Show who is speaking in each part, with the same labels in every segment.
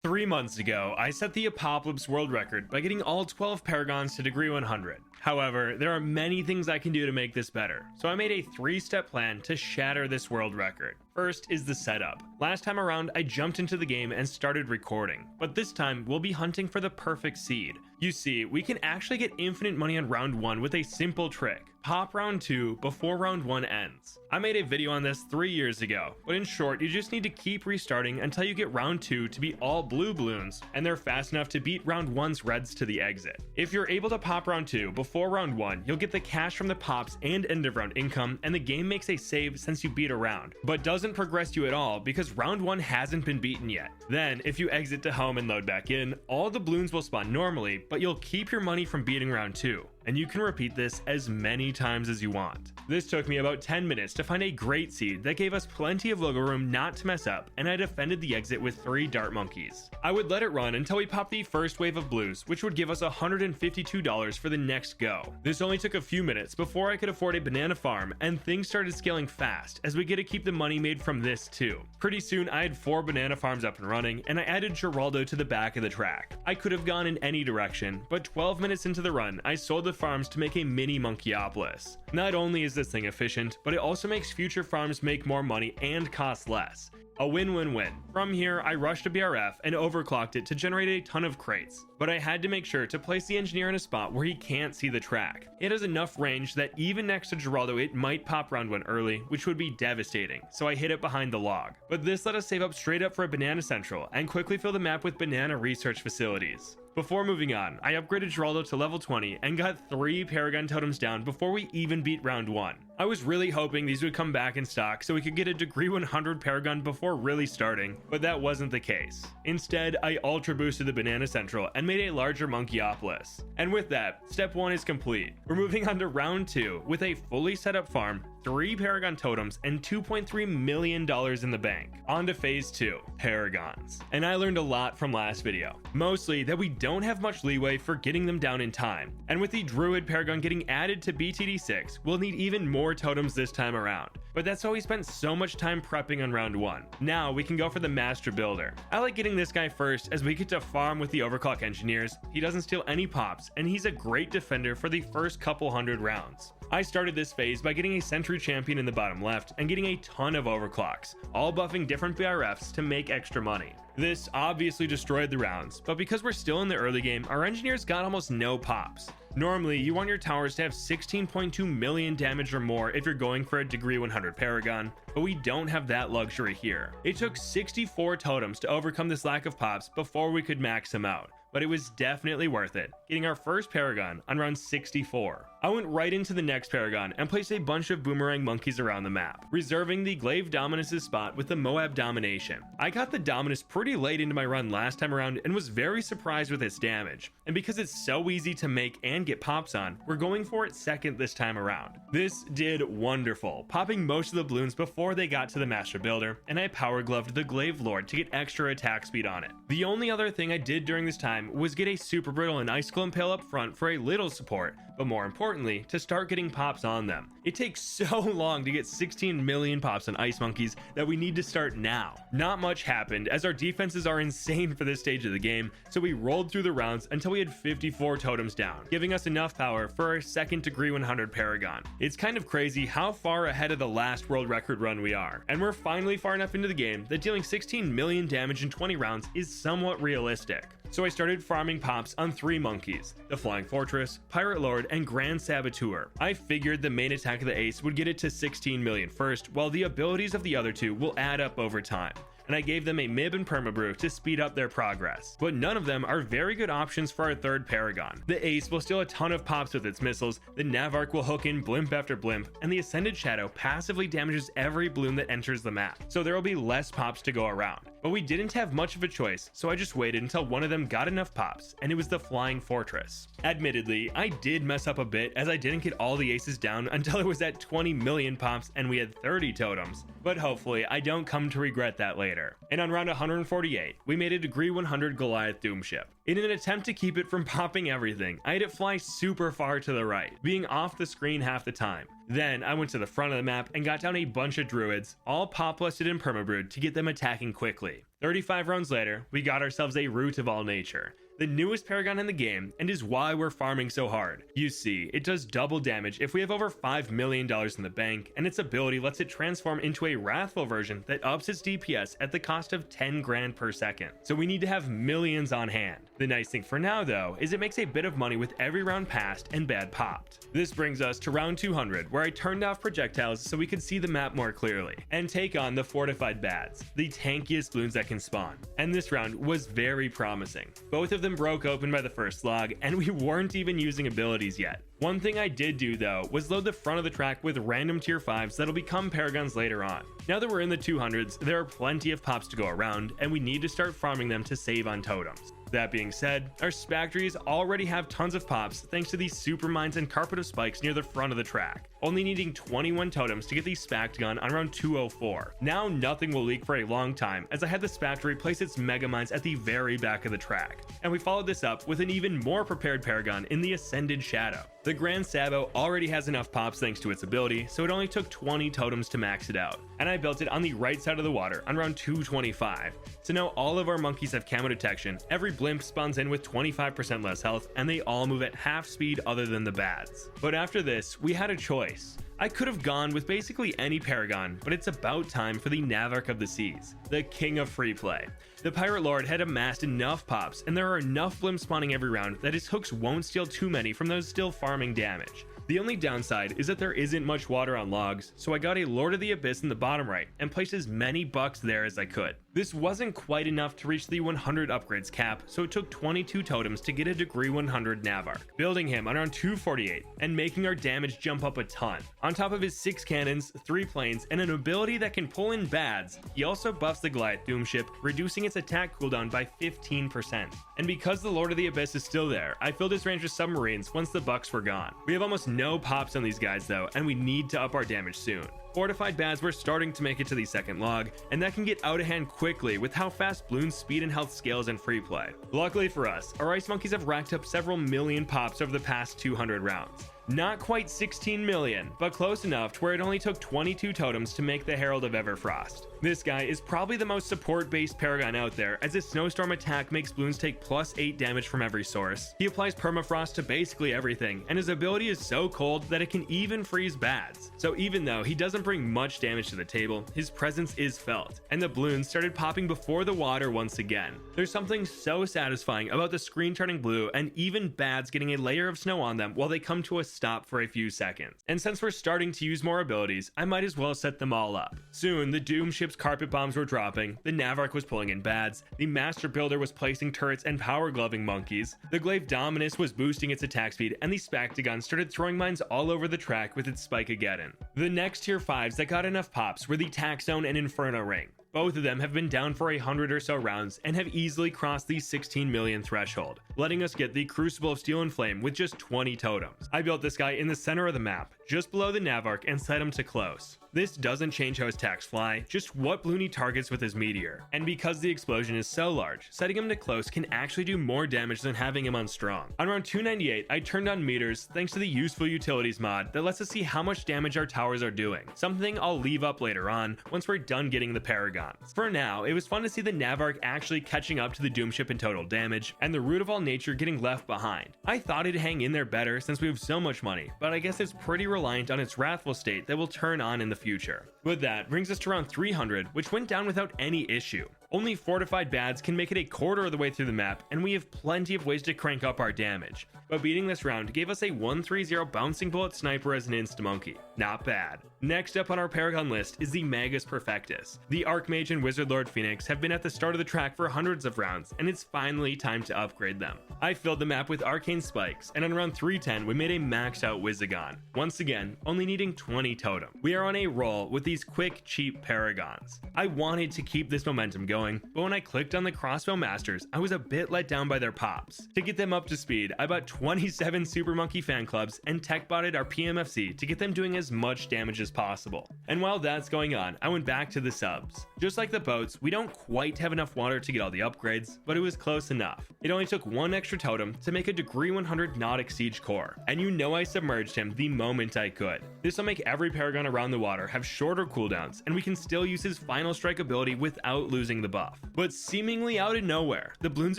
Speaker 1: 3 months ago, I set the Apopalypse world record by getting all 12 paragons to degree 100. However, there are many things I can do to make this better, so I made a 3-step plan to shatter this world record. First is the setup. Last time around, I jumped into the game and started recording, but this time we'll be hunting for the perfect seed. You see, we can actually get infinite money on round 1 with a simple trick. Pop round 2 before round 1 ends. I made a video on this 3 years ago, but in short, you just need to keep restarting until you get round 2 to be all blue balloons, and they're fast enough to beat round 1's reds to the exit. If you're able to pop round 2 before round 1, you'll get the cash from the pops and end of round income, and the game makes a save since you beat a round, but doesn't progress you at all because round 1 hasn't been beaten yet. Then, if you exit to home and load back in, all the balloons will spawn normally, but you'll keep your money from beating round 2. And you can repeat this as many times as you want. This took me about 10 minutes to find a great seed that gave us plenty of logo room not to mess up, and I defended the exit with 3 dart monkeys. I would let it run until we popped the first wave of blues, which would give us $152 for the next go. This only took a few minutes before I could afford a banana farm, and things started scaling fast as we get to keep the money made from this too. Pretty soon I had 4 banana farms up and running, and I added Geraldo to the back of the track. I could have gone in any direction, but 12 minutes into the run, I sold the farms to make a mini Monkeyopolis. Not only is this thing efficient, but it also makes future farms make more money and cost less. A win-win-win. From here, I rushed a BRF and overclocked it to generate a ton of crates, but I had to make sure to place the engineer in a spot where he can't see the track. It has enough range that even next to Geraldo it might pop round 1 early, which would be devastating, so I hid it behind the log. But this let us save up straight up for a banana central and quickly fill the map with banana research facilities. Before moving on, I upgraded Geraldo to level 20 and got 3 Paragon totems down before we even beat round 1. I was really hoping these would come back in stock so we could get a degree 100 Paragon before really starting, but that wasn't the case. Instead, I ultra boosted the Banana Central and made a larger Monkeyopolis. And with that, step 1 is complete. We're moving on to round 2 with a fully set up farm, 3 Paragon totems, and $2.3 million in the bank. On to phase 2, Paragons. And I learned a lot from last video. Mostly that we don't have much leeway for getting them down in time. And with the Druid Paragon getting added to BTD6, we'll need even more totems this time around. But that's why we spent so much time prepping on round 1. Now we can go for the Master Builder. I like getting this guy first as we get to farm with the overclock engineers. He doesn't steal any pops, and he's a great defender for the first couple hundred rounds. I started this phase by getting a Sentry Champion in the bottom left and getting a ton of overclocks, all buffing different BRFs to make extra money. This obviously destroyed the rounds, but because we're still in the early game, our engineers got almost no pops. Normally, you want your towers to have 16.2 million damage or more if you're going for a degree 100 Paragon, but we don't have that luxury here. It took 64 totems to overcome this lack of pops before we could max them out, but it was definitely worth it, getting our first Paragon on round 64. I went right into the next Paragon and placed a bunch of boomerang monkeys around the map, reserving the Glaive Dominus' spot with the Moab Domination. I got the Dominus pretty late into my run last time around and was very surprised with its damage, and because it's so easy to make and get pops on, we're going for it second this time around. This did wonderful, popping most of the balloons before they got to the Master Builder, and I power gloved the Glaive Lord to get extra attack speed on it. The only other thing I did during this time was get a Super Brittle and Icicle Impale up front for a little support, but more importantly, to start getting pops on them. It takes so long to get 16 million pops on Ice Monkeys that we need to start now. Not much happened as our defenses are insane for this stage of the game, so we rolled through the rounds until we had 54 totems down, giving us enough power for our second degree 100 Paragon. It's kind of crazy how far ahead of the last world record run we are, and we're finally far enough into the game that dealing 16 million damage in 20 rounds is somewhat realistic. So I started farming pops on 3 monkeys, the Flying Fortress, Pirate Lord, and Grand Saboteur. I figured the main attack of the ace would get it to 16 million first, while the abilities of the other 2 will add up over time. And I gave them a Mib and Permabrew to speed up their progress. But none of them are very good options for our third Paragon. The Ace will steal a ton of pops with its missiles, the Navark will hook in blimp after blimp, and the Ascended Shadow passively damages every bloom that enters the map, so there will be less pops to go around. But we didn't have much of a choice, so I just waited until one of them got enough pops, and it was the Flying Fortress. Admittedly, I did mess up a bit as I didn't get all the aces down until it was at 20 million pops and we had 30 totems, but hopefully I don't come to regret that later. And on round 148, we made a degree 100 Goliath Doom ship. In an attempt to keep it from popping everything, I had it fly super far to the right, being off the screen half the time. Then I went to the front of the map and got down a bunch of druids, all pop listed and permabrewed to get them attacking quickly. 35 rounds later, we got ourselves a Root of All Nature, the newest Paragon in the game, and is why we're farming so hard. You see, it does double damage if we have over $5 million in the bank, and its ability lets it transform into a wrathful version that ups its DPS at the cost of 10 grand per second, so we need to have millions on hand. The nice thing for now though, is it makes a bit of money with every round passed and bad popped. This brings us to round 200, where I turned off projectiles so we could see the map more clearly, and take on the fortified bads, the tankiest bloons that can spawn. And this round was very promising. Both of them broke open by the first log, and we weren't even using abilities yet. One thing I did do though was load the front of the track with random tier 5s that'll become paragons later on. Now that we're in the 200s, there are plenty of pops to go around, and we need to start farming them to save on totems. That being said, our spectries already have tons of pops thanks to these super mines and carpet of spikes near the front of the track, only needing 21 totems to get the spacked gun on round 204. Now nothing will leak for a long time, as I had the spectry place its mega mines at the very back of the track, and we followed this up with an even more prepared paragon in the Ascended Shadow. The Grand Sabo already has enough pops thanks to its ability, so it only took 20 totems to max it out, and I built it on the right side of the water on round 225. So now all of our monkeys have camo detection, every blimp spawns in with 25% less health, and they all move at half speed other than the bads. But after this, we had a choice. I could have gone with basically any paragon, but it's about time for the Navarch of the Seas, the king of free play. The Pirate Lord had amassed enough pops, and there are enough blimps spawning every round that his hooks won't steal too many from those still farming damage. The only downside is that there isn't much water on logs, so I got a Lord of the Abyss in the bottom right and placed as many bucks there as I could. This wasn't quite enough to reach the 100 upgrades cap, so it took 22 totems to get a degree 100 Navarch, building him on around 248 and making our damage jump up a ton. On top of his 6 cannons, 3 planes, and an ability that can pull in bads, he also buffs the Goliath Doom ship, reducing its attack cooldown by 15%. And because the Lord of the Abyss is still there, I filled his range with submarines once the bucks were gone. We have almost no pops on these guys though, and we need to up our damage soon. Fortified bads were starting to make it to the second log, and that can get out of hand quickly with how fast Bloons' speed and health scales in free play. Luckily for us, our ice monkeys have racked up several million pops over the past 200 rounds. Not quite 16 million, but close enough to where it only took 22 totems to make the Herald of Everfrost. This guy is probably the most support-based paragon out there, as his snowstorm attack makes Bloons take +8 damage from every source. He applies permafrost to basically everything, and his ability is so cold that it can even freeze bads. So even though he doesn't bring much damage to the table, his presence is felt, and the Bloons started popping before the water once again. There's something so satisfying about the screen turning blue and even bads getting a layer of snow on them while they come to a stop for a few seconds. And since we're starting to use more abilities, I might as well set them all up. Soon, the Doom ship's carpet bombs were dropping, the Navarch was pulling in bads, the Master Builder was placing turrets and power gloving monkeys, the Glaive Dominus was boosting its attack speed, and the Spectagon started throwing mines all over the track with its Spike-Ageddon. The next tier 5s that got enough pops were the Tax Zone and Inferno Ring. Both of them have been down for 100 or so rounds and have easily crossed the 16 million threshold, letting us get the Crucible of Steel and Flame with just 20 totems. I built this guy in the center of the map, just below the Navarch, and set him to close. This doesn't change how his attacks fly, just what Bloon he targets with his meteor. And because the explosion is so large, setting him to close can actually do more damage than having him on strong. On round 298, I turned on meters thanks to the useful utilities mod that lets us see how much damage our towers are doing, something I'll leave up later on once we're done getting the paragons. For now, it was fun to see the Navarch actually catching up to the Doom ship in total damage, and the Root of All Nature getting left behind. I thought it'd hang in there better since we have so much money, but I guess it's pretty reliant on its wrathful state that will turn on in the future. But that brings us to round 300, which went down without any issue. Only fortified bads can make it a quarter of the way through the map, and we have plenty of ways to crank up our damage. But beating this round gave us a 130 bouncing bullet sniper as an insta-monkey. Not bad. Next up on our Paragon list is the Magus Perfectus. The Archmage and Wizard Lord Phoenix have been at the start of the track for hundreds of rounds, and it's finally time to upgrade them. I filled the map with arcane spikes, and on round 310 we made a maxed out Wizagon. Once again, only needing 20 totem. We are on a roll with these quick, cheap Paragons. I wanted to keep this momentum going, but when I clicked on the Crossbow Masters, I was a bit let down by their pops. To get them up to speed, I bought 27 Super Monkey fan clubs and tech botted our PMFC to get them doing as much damage as possible. And while that's going on, I went back to the subs. Just like the boats, we don't quite have enough water to get all the upgrades, but it was close enough. It only took one extra totem to make a degree 100 Nautic Siege core, and you know I submerged him the moment I could. This will make every Paragon around the water have shorter cooldowns, and we can still use his final strike ability without losing the buff. But seemingly out of nowhere, the Bloons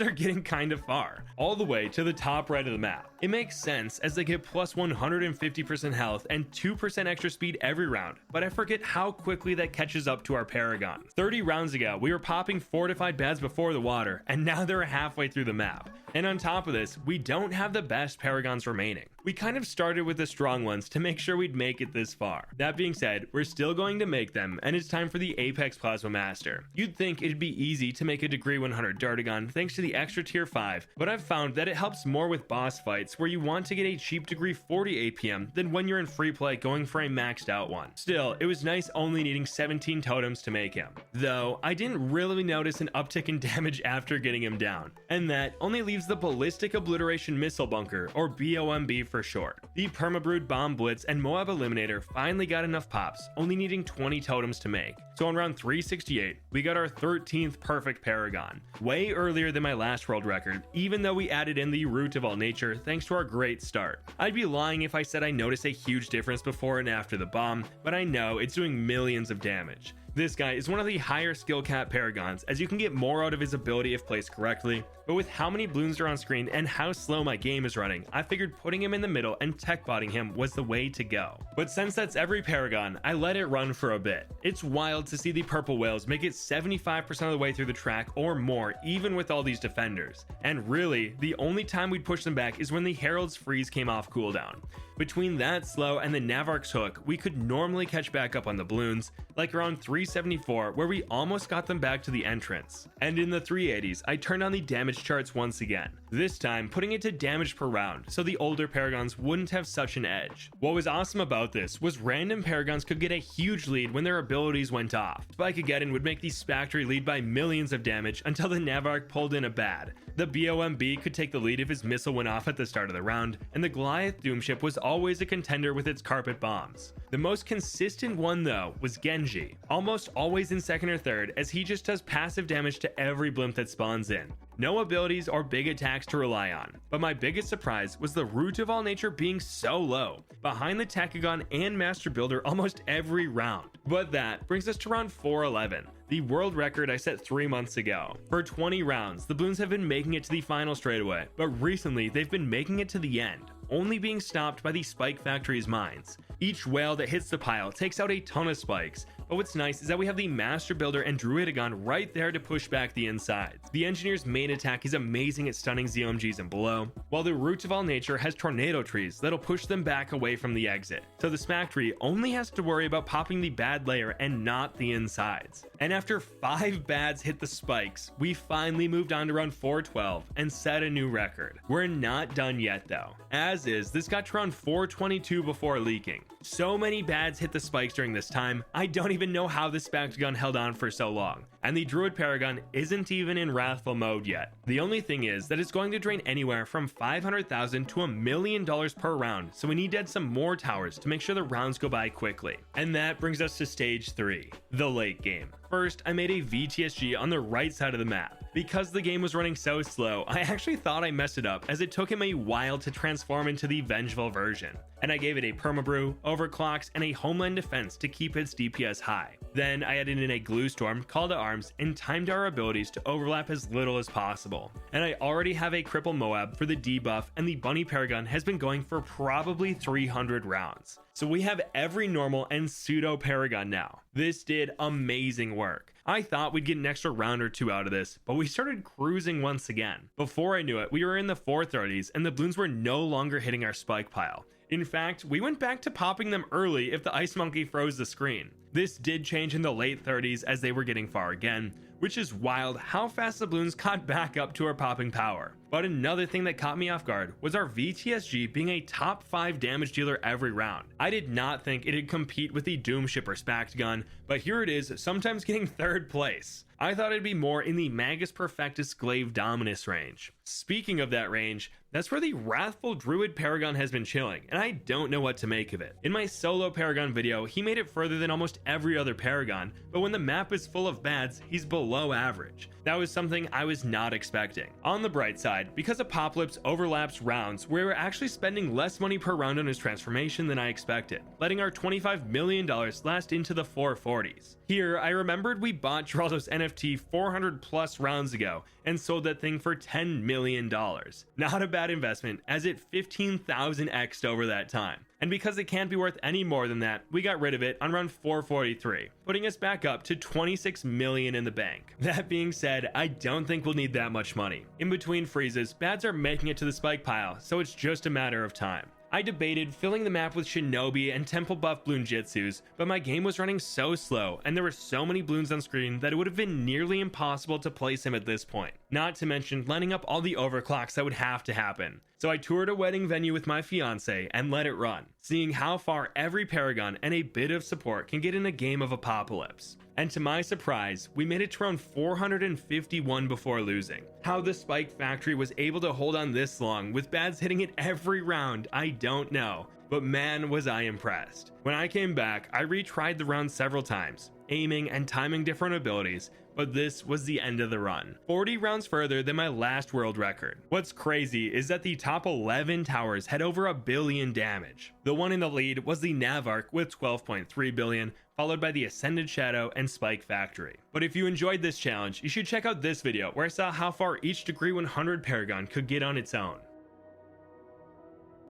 Speaker 1: are getting kind of far, all the way to the top right of the map. It makes sense as they get plus 150% health and 2% extra speed every round, but I forget how quickly that catches up to our Paragon. 30 rounds ago, we were popping fortified bads before the water, and now they're halfway through the map. And on top of this, we don't have the best Paragons remaining. We kind of started with the strong ones to make sure we'd make it this far. That being said, we're still going to make them, and it's time for the Apex Plasma Master. You'd think it'd be easy to make a degree 100 Dartagon thanks to the extra tier 5, but I've found that it helps more with boss fights where you want to get a cheap degree 40 APM than when you're in free play going for a maxed out one. Still, it was nice only needing 17 totems to make him. Though, I didn't really notice an uptick in damage after getting him down, and that only leaves the Ballistic Obliteration Missile Bunker, or BOMB for short. The Permabrood Bomb Blitz and Moab Eliminator finally got enough pops, only needing 20 totems to make. So on round 368, we got our 13th perfect Paragon, way earlier than my last world record, even though we added in the Root of All Nature thanks to our great start. I'd be lying if I said I noticed a huge difference before and after the bomb, but I know it's doing millions of damage. This guy is one of the higher skill cap Paragons, as you can get more out of his ability if placed correctly, but with how many Bloons are on screen and how slow my game is running, I figured putting him in the middle and tech botting him was the way to go. But since that's every Paragon, I let it run for a bit. It's wild to see the purple whales make it 75% of the way through the track or more, even with all these defenders. And really, the only time we'd push them back is when the Herald's freeze came off cooldown. Between that slow and the Navark's hook, we could normally catch back up on the Bloons, like around 374 where we almost got them back to the entrance. And in the 380s, I turned on the damage charts once again, this time putting it to damage per round so the older Paragons wouldn't have such an edge. What was awesome about this was random Paragons could get a huge lead when their abilities went off. Spike-Ageddon would make the Spactory lead by millions of damage until the Navark pulled in a bad. The BOMB could take the lead if his missile went off at the start of the round, and the Goliath Doomship was always a contender with its carpet bombs. The most consistent one though was Genji, almost always in second or third, as he just does passive damage to every blimp that spawns in. No abilities or big attacks to rely on. But my biggest surprise was the Root of All Nature being so low, behind the Takagon and Master Builder almost every round. But that brings us to round 411, the world record I set 3 months ago. For 20 rounds, the Bloons have been making it to the final straightaway, but recently they've been making it to the end, only being stopped by the Spike Factory's mines. Each whale that hits the pile takes out a ton of spikes, but what's nice is that we have the Master Builder and Druidagon right there to push back the insides. The Engineer's main attack is amazing at stunning ZOMGs and below, while the Root of All Nature has Tornado Trees that'll push them back away from the exit. So the Spactory only has to worry about popping the bad layer and not the insides. And after 5 bads hit the spikes, we finally moved on to round 412 and set a new record. We're not done yet though. As is, this got to round 422 before leaking. So many bads hit the spikes during this time, I don't even know how this Spactogon held on for so long. And the Druid Paragon isn't even in Wrathful mode yet. The only thing is that it's going to drain anywhere from $500,000 to $1 million per round, so we need to add some more towers to make sure the rounds go by quickly. And that brings us to stage 3, the late game. First, I made a VTSG on the right side of the map. Because the game was running so slow, I actually thought I messed it up as it took him a while to transform into the Vengeful version. And I gave it a Permabrew, Overclocks, and a Homeland Defense to keep its DPS high. Then I added in a Glue Storm, Call to Arms, and timed our abilities to overlap as little as possible. And I already have a Cripple Moab for the debuff, and the Bunny Paragon has been going for probably 300 rounds. So we have every normal and pseudo Paragon now. This did amazing work. I thought we'd get an extra round or 2 out of this, but we started cruising once again. Before I knew it, we were in the 430s and the Bloons were no longer hitting our spike pile. In fact, we went back to popping them early if the Ice Monkey froze the screen. This did change in the late 30s as they were getting far again, which is wild how fast the Bloons caught back up to our popping power. But another thing that caught me off guard was our VTSG being a top 5 damage dealer every round. I did not think it'd compete with the Doomship or Spactogon, but here it is, sometimes getting 3rd place. I thought it'd be more in the Magus Perfectus Glaive Dominus range. Speaking of that range, that's where the Wrathful Druid Paragon has been chilling, and I don't know what to make of it. In my solo Paragon video, he made it further than almost every other Paragon, but when the map is full of bads, he's below average. That was something I was not expecting. On the bright side, because Apopalypse overlaps rounds, we were actually spending less money per round on his transformation than I expected, letting our $25 million last into the 440s. Here, I remembered we bought Geraldo's NFT NFT 400 plus rounds ago and sold that thing for $10 million. Not a bad investment, as it 15,000x'd over that time. And because it can't be worth any more than that, we got rid of it on round 443, putting us back up to 26 million in the bank. That being said, I don't think we'll need that much money. In between freezes, bads are making it to the spike pile, so it's just a matter of time. I debated filling the map with Shinobi and Temple Buff Bloon Jitsus, but my game was running so slow and there were so many Bloons on screen that it would have been nearly impossible to place him at this point. Not to mention lining up all the overclocks that would have to happen. So I toured a wedding venue with my fiance and let it run, seeing how far every Paragon and a bit of support can get in a game of Apopalypse. And to my surprise, we made it to round 451 before losing. How the Spike Factory was able to hold on this long with bads hitting it every round, I don't know. But man, was I impressed. When I came back, I retried the round several times, aiming and timing different abilities, but this was the end of the run. 40 rounds further than my last world record. What's crazy is that the top 11 towers had over 1 billion damage. The one in the lead was the Navark with 12.3 billion, followed by the Ascended Shadow and Spike Factory. But if you enjoyed this challenge, you should check out this video where I saw how far each Degree 100 Paragon could get on its own.